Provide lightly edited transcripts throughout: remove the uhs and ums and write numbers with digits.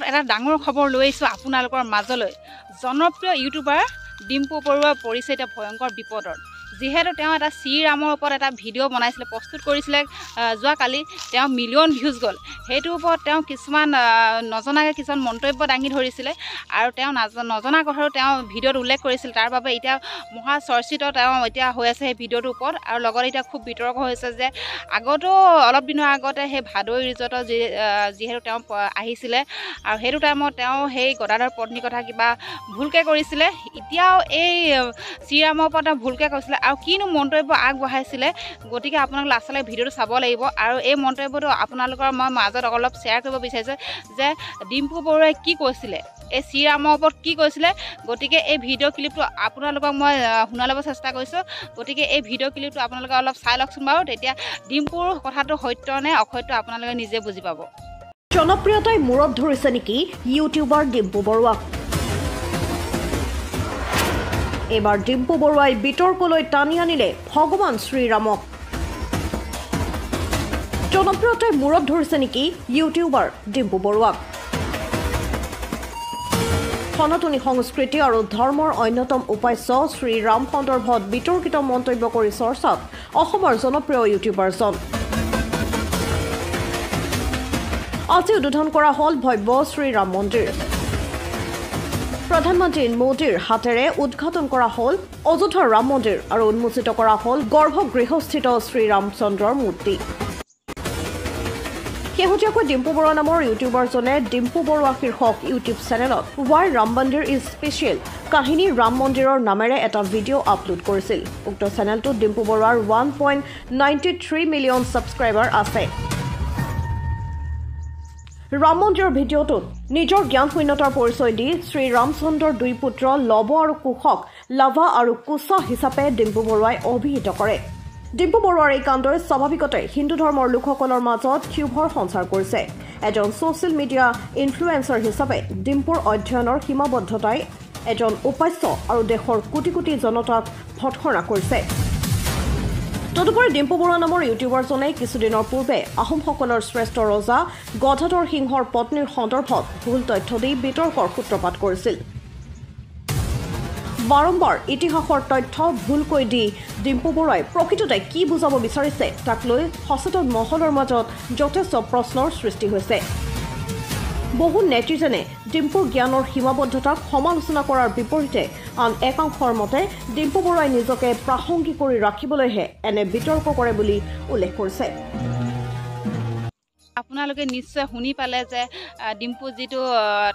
এটা ডাঙৰ খবৰ লৈ আহিছোঁ আপোনালোকৰ মাজলৈ। জনপ্ৰিয় ইউটিউবাৰ ডিম্পু বৰুৱা পৰিছে এতিয়া ভয়ংকৰ বিপদত। যিহেতু তেওঁ এটা শ্ৰীৰামৰ ওপৰত এটা ভিডিঅ' বনাইছিলে, প্ৰস্তুত কৰিছিলে যোৱাকালি, তেওঁ মিলিয়ন ভিউজ গ'ল। সেইটোৰ ওপৰত তেওঁ কিছুমান নজনাকৈ কিছুমান মন্তব্য দাঙি ধৰিছিলে আৰু তেওঁ নজনা কথাটো তেওঁ ভিডিঅ'ত উল্লেখ কৰিছিল। তাৰ বাবে এতিয়া মহা চৰ্চিত তেওঁ এতিয়া হৈ আছে সেই ভিডিঅ'টোৰ ওপৰত। আৰু লগতে এতিয়া খুব বিতৰ্ক হৈছে যে আগতো অলপ দিনৰ আগতে সেই ভাদৈ ৰিজৰ্টত যিহেতু তেওঁ আহিছিলে আৰু সেইটো টাইমত তেওঁ সেই গদাধৰ পত্নীৰ কথা কিবা ভুলকৈ কৰিছিলে। এতিয়াও এই শ্ৰীৰামৰ ওপৰত তেওঁ ভুলকৈ কৈছিলে আৰু কিনো মন্তব্য আগবঢ়াইছিলে। গতিকে আপোনালোকে লাষ্টলৈ ভিডিঅ'টো চাব লাগিব। আৰু এই মন্তব্যটো আপোনালোকৰ মই মাজত অলপ শ্বেয়াৰ কৰিব বিচাৰিছোঁ যে ডিম্পু বৰুৱাই কি কৈছিলে, এই শ্ৰীৰামৰ ওপৰত কি কৈছিলে। গতিকে এই ভিডিঅ' ক্লিপটো আপোনালোকক মই শুনাই ল'ব চেষ্টা কৰিছোঁ। গতিকে এই ভিডিঅ' ক্লিপটো আপোনালোকে অলপ চাই লওকচোন বাৰু, তেতিয়া ডিম্পুৰ কথাটো সত্য নে অসত্য আপোনালোকে নিজে বুজি পাব। জনপ্ৰিয়তাই মূৰত ধৰিছে নেকি ইউটিউবাৰ ডিম্পু বৰুৱাক? এইবাৰ ডিম্পু বৰুৱাই বিতৰ্কলৈ টানি আনিলে ভগৱান শ্ৰীৰামক। জনপ্ৰিয়তাই মূৰত ধৰিছে নেকি ইউটিউবাৰ ডিম্পু বৰুৱাক? সনাতনী সংস্কৃতি আৰু ধৰ্মৰ অন্যতম উপাস্য শ্ৰীৰাম সন্দৰ্ভত বিতৰ্কিত মন্তব্য কৰি চৰ্চাত অসমৰ জনপ্ৰিয় ইউটিউবাৰজন। আজি উদ্বোধন কৰা হ'ল ভব্য শ্ৰীৰাম মন্দিৰ। প্ৰধানমন্ত্ৰী মোদীৰ হাতেৰে উদ্ঘাটন কৰা হ'ল অযোধ্যাৰ ৰাম মন্দিৰ আৰু উন্মোচিত কৰা হ'ল গৰ্ভগৃহস্থিত শ্ৰীৰামচন্দ্ৰৰ মূৰ্তি। শেহতীয়াকৈ ডিম্পু বৰুৱা নামৰ ইউটিউবাৰজনে ডিম্পু বৰুৱা শীৰ্ষক ইউটিউব চেনেলত ৱাই ৰাম মন্দিৰ ইজ স্পেচিয়েল কাহিনী ৰাম মন্দিৰৰ নামেৰে এটা ভিডিঅ' আপলোড কৰিছিল। উক্ত চেনেলটোত ডিম্পু বৰুৱাৰ 1.93 মিলিয়ন ছাবস্ক্ৰাইবাৰ আছে। ৰাম মন্দিৰৰ ভিডিঅ'টোত নিজৰ জ্ঞান শূন্যতাৰ পৰিচয় দি শ্ৰীৰামচন্দ্ৰৰ দুই পুত্ৰ লৱ আৰু কুশক লাভা আৰু কুশা হিচাপে ডিম্পু বৰুৱাই অভিহিত কৰে। ডিম্পু বৰুৱাৰ এই কাণ্ডই স্বাভাৱিকতে হিন্দু ধৰ্মৰ লোকসকলৰ মাজত ক্ষোভৰ সঞ্চাৰ কৰিছে। এজন ছ'চিয়েল মিডিয়া ইনফ্লুৱেঞ্চাৰ হিচাপে ডিম্পুৰ অধ্যয়নৰ সীমাবদ্ধতাই এজন উপাস্য আৰু দেশৰ কোটি কোটি জনতাক ভৎসনা কৰিছে। তদুপৰি ডিম্পু বৰুৱা নামৰ ইউটিউবাৰজনে কিছুদিনৰ পূৰ্বে আহোমসকলৰ শ্ৰেষ্ঠ ৰজা গদাধৰ সিংহৰ পত্নীৰ সন্দৰ্ভত ভুল তথ্য দি বিতৰ্কৰ সূত্ৰপাত কৰিছিল। বাৰম্বাৰ ইতিহাসৰ তথ্য ভুলকৈ দি ডিম্পু বৰুৱাই প্ৰকৃততে কি বুজাব বিচাৰিছে তাক লৈ সচেতন মহলৰ মাজত যথেষ্ট প্ৰশ্নৰ সৃষ্টি হৈছে। বহু নেটিজেনে ডিম্পুৰ জ্ঞানৰ সীমাবদ্ধতাক সমালোচনা কৰাৰ বিপৰীতে আন একাংশৰ মতে ডিম্পু বৰুৱাই নিজকে প্ৰাসংগিক কৰি ৰাখিবলৈহে এনে বিতৰ্ক কৰে বুলি উল্লেখ কৰিছে। আপোনালোকে নিশ্চয় শুনি পালে যে ডিম্পু যিটো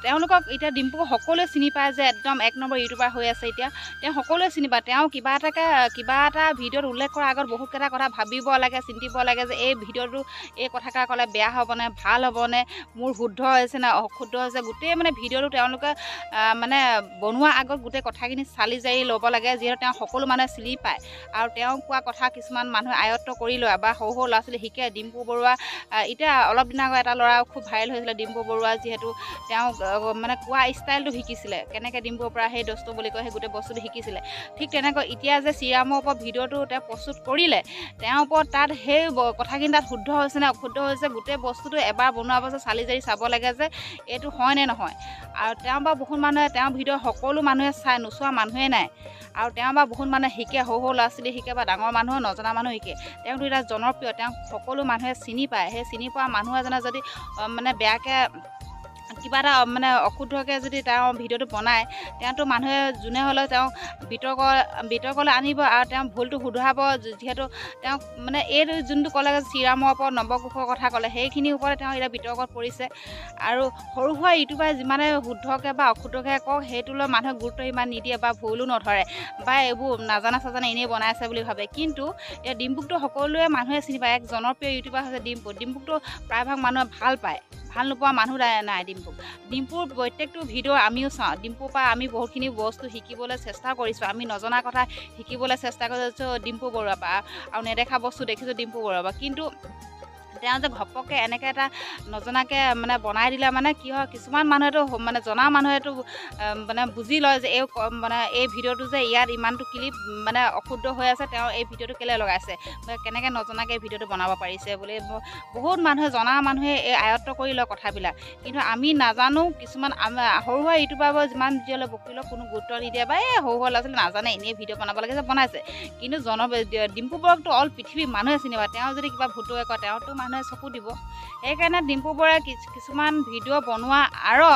তেওঁলোকক এতিয়া ডিম্পুক সকলোৱে চিনি পায় যে একদম এক নম্বৰ ইউটিউবাৰ হৈ আছে। এতিয়া তেওঁ সকলোৱে চিনি পায়। তেওঁ কিবা এটা ভিডিঅ'ত উল্লেখ কৰাৰ আগত বহুতকেইটা কথা ভাবিব লাগে, চিন্তিব লাগে যে এই ভিডিঅ'টো এই কথাষাৰ ক'লে বেয়া হ'বনে, ভাল হ'বনে, মোৰ শুদ্ধ হৈছে নে অশুদ্ধ হৈছে। গোটেই মানে ভিডিঅ'টো তেওঁলোকে মানে বনোৱাৰ আগত গোটেই কথাখিনি চালি জাৰি ল'ব লাগে, যিহেতু তেওঁ সকলো মানুহে চিনি পায় আৰু তেওঁ কোৱা কথা কিছুমান মানুহে আয়ত্ব কৰি লয় বা সৰু সৰু ল'ৰা ছোৱালী শিকে। ডিম্পু বৰুৱা এতিয়া অলপ দিন আগত এটা ল'ৰা খুব ভাইৰেল হৈছিলে ডিম্পু বৰুৱা, যিহেতু তেওঁ মানে কোৱা ষ্টাইলটো শিকিছিলে, কেনেকৈ ডিম্পুৰ পৰা সেই দস্তু বুলি কয় সেই গোটেই বস্তুটো শিকিছিলে। ঠিক তেনেকৈ এতিয়া যে শ্ৰীৰামৰ ওপৰত ভিডিঅ'টো তেওঁ প্ৰস্তুত কৰিলে, তেওঁৰ ওপৰত তাত সেই কথাখিনি তাত শুদ্ধ হৈছে নে অশুদ্ধ হৈছে, গোটেই বস্তুটো এবাৰ বনোৱাৰ পাছত চালি জাৰি চাব লাগে যে এইটো হয় নে নহয়। আৰু তেওঁ বা বহুত মানুহে তেওঁ ভিডিঅ' সকলো মানুহে চাই, নোচোৱা মানুহে নাই। আৰু তেওঁ বা বহুত মানুহে শিকে, সৰু সৰু ল'ৰা ছোৱালী শিকে বা ডাঙৰ মানুহ নজনা মানুহ শিকে। তেওঁতো এতিয়া জনপ্ৰিয়, তেওঁক সকলো মানুহে চিনি পায়। সেই চিনি পোৱা মানুহ এজনে যদি মানে বেয়াকৈ কিবা এটা মানে অশুদ্ধকৈ যদি তেওঁ ভিডিঅ'টো বনায়, তেওঁতো মানুহে যোনে হ'লেও তেওঁ বিতৰ্কলৈ আনিব আৰু তেওঁ ভুলটো শুধৰাব। যিহেতু তেওঁক মানে এই যোনটো ক'লে শ্ৰীৰামৰ ওপৰত নৱকুশৰ কথা ক'লে, সেইখিনিৰ ওপৰতে তেওঁ এতিয়া বিতৰ্কত পৰিছে। আৰু সৰু সুৰা ইউটিউবাৰে যিমানে শুদ্ধকৈ বা অশুদ্ধকৈ কওক, সেইটোলৈ মানুহে গুৰুত্ব ইমান নিদিয়ে বা ভুলো নধৰে বা এইবোৰ নাজানা এনেই বনাইছে বুলি ভাবে। কিন্তু এতিয়া ডিম্পুকটো সকলোৱে মানুহে চিনি পায়, এক জনপ্ৰিয় ইউটিউবাৰ হৈছে ডিম্পু। ডিম্পুকটো প্ৰায়ভাগ মানুহে ভাল পায়, ভাল নোপোৱা মানুহ নাই ডিম্পুৰ প্ৰত্যেকটো ভিডিঅ' আমিও চাওঁ। ডিম্পুৰ পৰা আমি বহুতখিনি বস্তু শিকিবলৈ চেষ্টা কৰিছোঁ, আমি নজনা কথা শিকিবলৈ চেষ্টা কৰিছোঁ ডিম্পু বৰুৱাৰ পৰা, আৰু নেদেখা বস্তু দেখিছোঁ ডিম্পু বৰুৱাৰ পৰা। কিন্তু তেওঁ যে ঘপককৈ এনেকৈ এটা নজনাকৈ মানে বনাই দিলে মানে কি হয় কিছুমান মানুহেতো মানে জনা মানুহেতো মানে বুজি লয় যে মানে এই ভিডিঅ'টো যে ইয়াত ইমানটো ক্লিপ মানে অশুদ্ধ হৈ আছে তেওঁ এই ভিডিঅ'টো কেলৈ লগাইছে কেনেকৈ নজনাকৈ ভিডিঅ'টো বনাব পাৰিছে বুলি বহুত মানুহে জনা মানুহে এই আয়ত্ব কৰি লয় কথাবিলাক কিন্তু আমি নাজানো কিছুমান সৰু সুৰা ইউটিউবাৰবোৰ যিমান ভিডিঅ'লৈ বকিলেও কোনো গুৰুত্ব নিদিয়ে বা এই সৰু সুৰা ল'ৰা ছোৱালী নাজানে এনেই ভিডিঅ' বনাব লাগে যে বনাইছে কিন্তু ডিম্পু বৰুৱাকতো অল পৃথিৱীৰ মানুহে চিনি পায় তেওঁ যদি কিবা ভুলটোৱে কয় তেওঁতো মানুহে চকু দিব সেইকাৰণে ডিম্পু বৰুৱাই কিছুমান ভিডিঅ' বনোৱা আৰু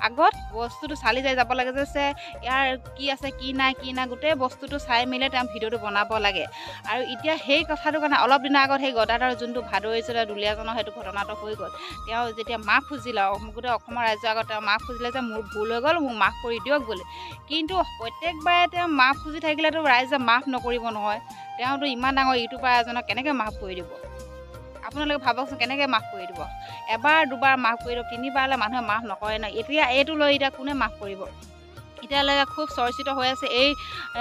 আগত বস্তুটো চালি যাই যাব লাগে যে ইয়াৰ কি আছে কি নাই গোটেই বস্তুটো চাই মেলি তেওঁ ভিডিঅ'টো বনাব লাগে আৰু এতিয়া সেই কথাটোৰ কাৰণে অলপ দিনৰ আগত সেই গদাধৰ যোনটো ভাদৈছিলে দুলীয়াজনৰ সেইটো ঘটনাটো হৈ গ'ল তেওঁ যেতিয়া মাফ খুজিলে গোটেই অসমৰ ৰাইজৰ আগত তেওঁ মাফ খুজিলে যে মোৰ ভুল হৈ গ'ল মোক মাফ কৰি দিয়ক বুলি কিন্তু প্ৰত্যেকবাৰে তেওঁ মাফ খুজি থাকিলেতো ৰাইজে মাফ নকৰিব নহয় তেওঁতো ইমান ডাঙৰ ইউটিউবাৰ এজনক কেনেকৈ মাফ কৰি দিব আপোনালোকে ভাবকচোন কেনেকৈ মাফ কৰি দিব এবাৰ দুবাৰ মাফ কৰি দিব তিনিবাৰলৈ মানুহে মাফ নকৰে ন এতিয়া এইটো লৈ এতিয়া কোনে মাফ কৰিব এতিয়ালৈকে খুব চৰ্চিত হৈ আছে এই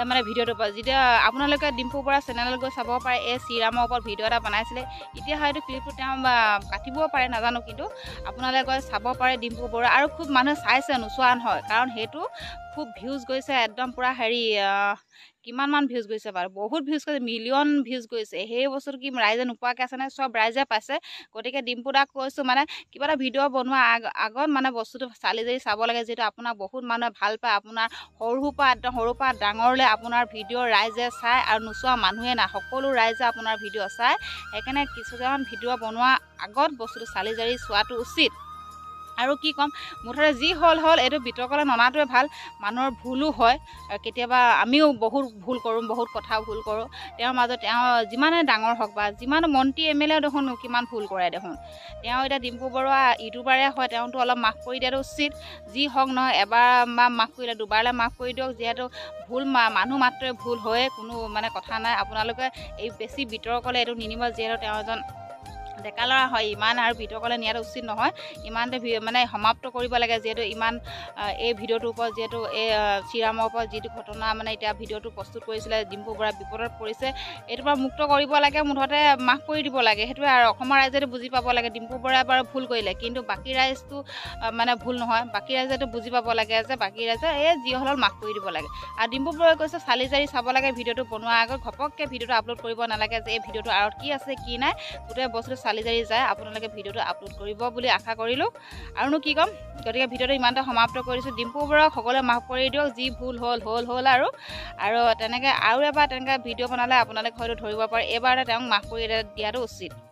মানে ভিডিঅ'টোৰ পৰা যেতিয়া আপোনালোকে ডিম্পু বৰুৱা চেনেলত গৈ চাব পাৰে এই শ্ৰীৰামৰ ওপৰত ভিডিঅ' এটা বনাইছিলে এতিয়া হয়তো ক্লিপটো তেওঁ কাটিবও পাৰে নাজানো কিন্তু আপোনালোকে গৈ চাব পাৰে ডিম্পু বৰুৱা আৰু খুব মানুহে চাইছে নোচোৱা নহয় কাৰণ সেইটো খুব ভিউজ গৈছে একদম পূৰা কিমানমান ভিউজ গৈছে বাৰু বহুত ভিউজ গৈছে মিলিয়ন ভিউজ গৈছে সেই বস্তুটো কি ৰাইজে নোপোৱাকৈ আছে নে চব ৰাইজে পাইছে গতিকে ডিম্পু দাক কৈছোঁ মানে কিবা এটা ভিডিঅ' বনোৱা আগত মানে বস্তুটো চালি জাৰি চাব লাগে যিহেতু আপোনাক বহুত মানুহে ভাল পায় আপোনাৰ সৰুৰ পৰা ডাঙৰলৈ আপোনাৰ ভিডিঅ' ৰাইজে চায় আৰু নোচোৱা মানুহে নাই সকলো ৰাইজে আপোনাৰ ভিডিঅ' চায় সেইকাৰণে কিছুমান ভিডিঅ' বনোৱা আগত বস্তুটো চালি জাৰি চোৱাটো উচিত আৰু কি ক'ম মুঠতে যি হ'ল এইটো বিতৰ্কলৈ ননাটোৱে ভাল মানুহৰ ভুলো হয় কেতিয়াবা আমিও বহুত ভুল কৰোঁ বহুত কথা ভুল কৰোঁ তেওঁৰ মাজত তেওঁ যিমানে ডাঙৰ হওক বা যিমান মন্ত্ৰী MLA দেখোন কিমান ভুল কৰে দেখোন তেওঁ এতিয়া ডিম্পু বৰুৱা ইউটিউবাৰে হয় তেওঁতো অলপ মাফ কৰি দিয়াটো উচিত যি হওক নহয় এবাৰ বা মাফ কৰিলে দুবাৰলৈ মাফ কৰি দিয়ক যিহেতু ভুল মানুহ মাত্ৰই ভুল হয়ে কোনো মানে কথা নাই আপোনালোকে এই বেছি বিতৰ্কলৈ এইটো নিনিব যিহেতু তেওঁ এজন ডেকা ল'ৰা হয় ইমান আৰু বিতৰ্কলৈ নিয়াটো উচিত নহয় ইমানতে মানে সমাপ্ত কৰিব লাগে যিহেতু ইমান এই ভিডিঅ'টোৰ ওপৰত যিহেতু এই শ্ৰীৰামৰ ওপৰত যিটো ঘটনা মানে এতিয়া ভিডিঅ'টো প্ৰস্তুত কৰিছিলে ডিম্পু বৰুৱা বিপদত পৰিছে এইটোৰ পৰা মুক্ত কৰিব লাগে মুঠতে মাফ কৰি দিব লাগে সেইটোৱে আৰু অসমৰ ৰাইজেতো বুজি পাব লাগে ডিম্পু বৰুৱাই বাৰু ভুল কৰিলে কিন্তু বাকী ৰাইজটো মানে ভুল নহয় বাকী ৰাইজেতো বুজি পাব লাগে যে বাকী ৰাইজে যি হ'লেও মাফ কৰি দিব লাগে আৰু ডিম্পু বৰুৱাই কৈছে চালি জাৰি চাব লাগে ভিডিঅ'টো বনোৱাৰ আগত ঘপককৈ ভিডিঅ'টো আপলোড কৰিব নালাগে যে এই ভিডিঅ'টোৰ আঁৰত কি আছে কি নাই গোটেই বস্তুটো চালি জাৰি যায় আপোনালোকে ভিডিঅ'টো আপলোড কৰিব বুলি আশা কৰিলোঁ আৰুনো কি ক'ম গতিকে ভিডিঅ'টো ইমানতে সমাপ্ত কৰিছোঁ ডিম্পু বৰুৱাক সকলোৱে মাফ কৰি দিয়ক যি ভুল হ'ল আৰু তেনেকৈ আৰু এবাৰ তেনেকৈ ভিডিঅ' বনালে আপোনালোকে হয়তো ধৰিব পাৰে এইবাৰতে তেওঁক মাফ কৰি দিয়াটো উচিত